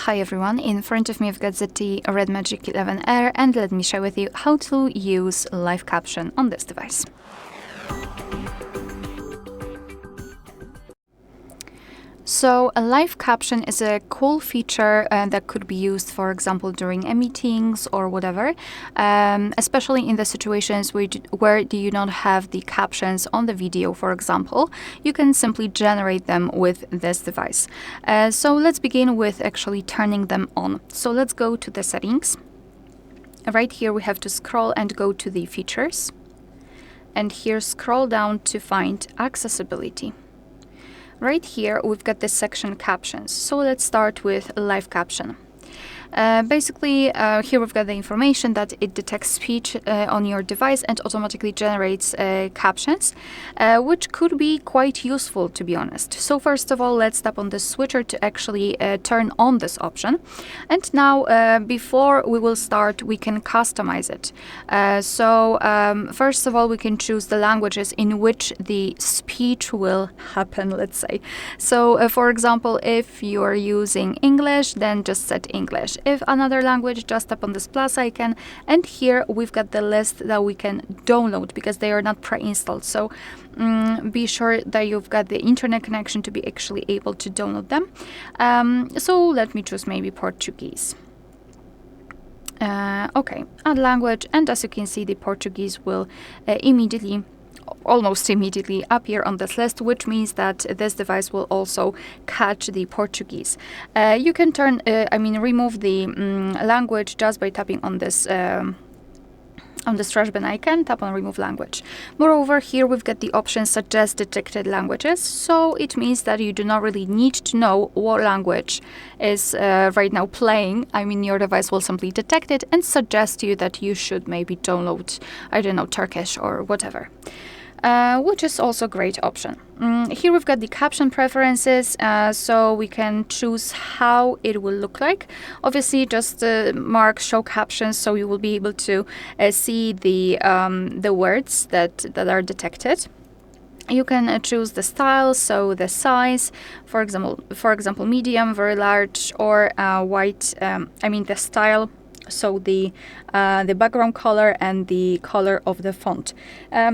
Hi everyone, in front of me I've got ZTE RedMagic 11R and let me share with you how to use live caption on this device. So a live caption is a cool feature that could be used, for example, during meetings or whatever, especially in the situations where do you not have the captions on the video, for example. You can simply generate them with this device. So let's begin with actually turning them on. So let's go to the settings. Right here we have to scroll and go to the features. And here scroll down to find accessibility. Right here, we've got this section Captions. So let's start with live caption. Basically, here we've got the information that it detects speech on your device and automatically generates captions, which could be quite useful, to be honest. So first of all, let's tap on the switcher to actually turn on this option. And now, before we will start, we can customize it. First of all, we can choose the languages in which the speech will happen, let's say. So, for example, if you are using English, then just set English. If another language, just tap on this plus icon, and here we've got the list that we can download because they are not pre-installed. So be sure that you've got the internet connection to be actually able to download them. So let me choose maybe Portuguese. Okay, add language, and as you can see, the Portuguese will almost immediately appear on this list, which means that this device will also catch the Portuguese. You can remove the language just by tapping on this trash bin icon, tap on remove language. Moreover, here we've got the option suggest detected languages, so it means that you do not really need to know what language is right now playing. Your device will simply detect it and suggest to you that you should maybe download, I don't know, Turkish or whatever. Which is also a great option. Here we've got the caption preferences, so we can choose how it will look like. Obviously, just mark show captions, so you will be able to see the words that are detected. You can choose the style, so the size, for example, medium, very large, or white. The style. So the background color and the color of the font.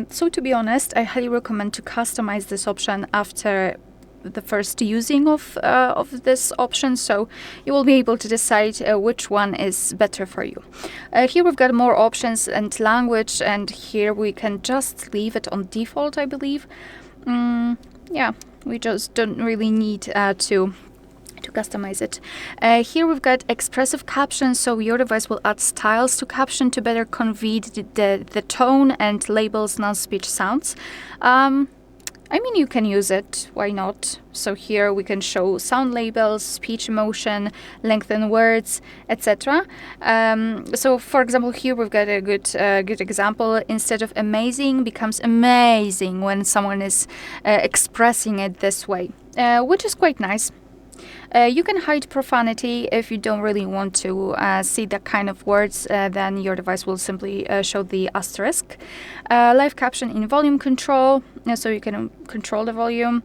So to be honest, I highly recommend to customize this option after the first using of this option, so you will be able to decide which one is better for you. Here we've got more options and language, and here we can just leave it on default, I believe. Yeah, we just don't really need to customize it. Here we've got expressive captions, so your device will add styles to caption to better convey the tone and labels non-speech sounds. You can use it, why not? So here we can show sound labels, speech emotion, lengthen words, etc. So for example, here we've got a good example. Instead of amazing becomes amazing when someone is expressing it this way, which is quite nice. You can hide profanity if you don't really want to see that kind of words, then your device will simply show the asterisk. Live caption in volume control, so you can control the volume.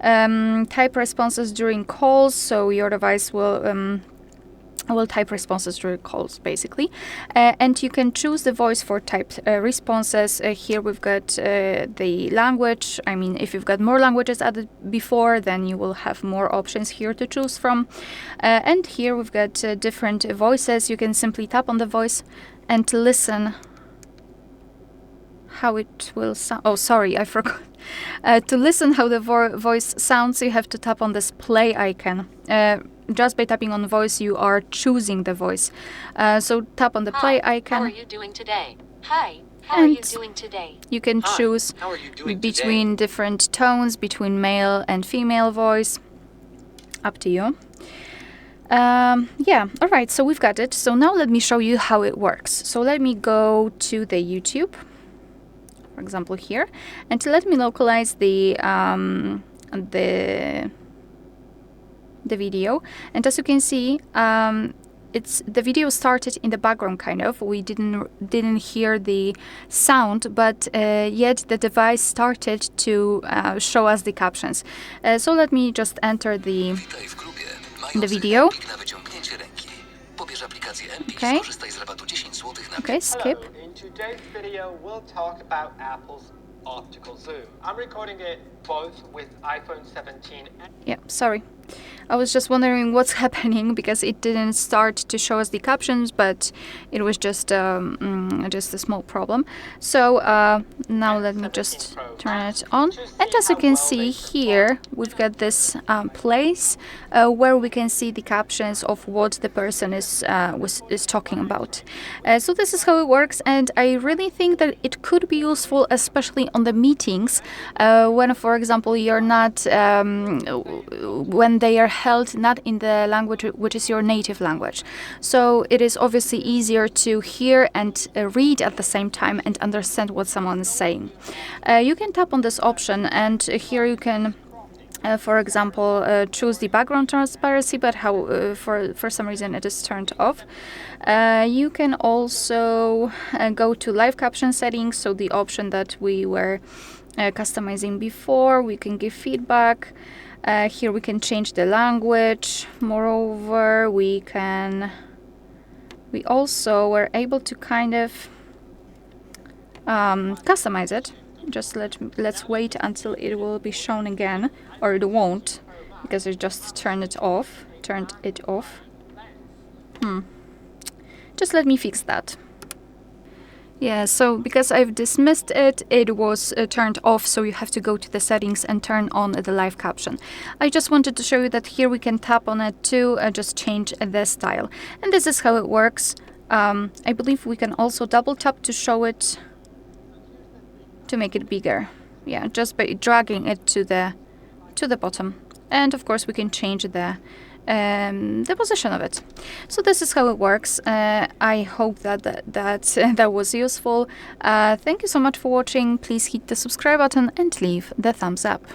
Type responses during calls, so your device will type responses during calls, basically. And you can choose the voice for typed responses. Here we've got the language. If you've got more languages added before, then you will have more options here to choose from. And here we've got different voices. You can simply tap on the voice and listen how it will sound. Oh, sorry, I forgot. To listen how the voice sounds, you have to tap on this play icon. Just by tapping on voice, you are choosing the voice. So tap on the play icon. How are you doing today? Hi. How are you doing today? You can choose between different tones, between male and female voice. Up to you. Yeah, all right, so we've got it. So now let me show you how it works. So let me go to the YouTube, for example, here, and let me localize the video. And as you can see, the video started in the background, kind of. We didn't hear the sound, but yet the device started to show us the captions. So let me just enter the video. Okay. Okay, skip. Hello. In today's video, we'll talk about Apple's optical zoom. I'm recording it both with iPhone 17 and... Yeah, sorry. I was just wondering what's happening because it didn't start to show us the captions, but it was just a small problem. So now let me just turn it on. And as you can see here, we've got this place where we can see the captions of what the person is talking about. So this is how it works, and I really think that it could be useful, especially on the meetings when, for example, you're not when they are held not in the language which is your native language. So it is obviously easier to hear and read at the same time and understand what someone is saying. You can tap on this option, and here you can for example, choose the background transparency, but how for some reason it is turned off. You can also go to live caption settings, so the option that we were customizing before. We can give feedback. Here we can change the language. Moreover, we also were able to kind of customize it. Just let's wait until it will be shown again, or it won't, because I just turned it off. Just let me fix that. Yeah, so because I've dismissed it, it was turned off, so you have to go to the settings and turn on the live caption. I just wanted to show you that here we can tap on it to just change the style. And this is how it works. I believe we can also double tap to show it, to make it bigger. Yeah, just by dragging it to the bottom. And of course we can change the position of it. So this is how it works. I hope that was useful. Thank you so much for watching. Please hit the subscribe button and leave the thumbs up.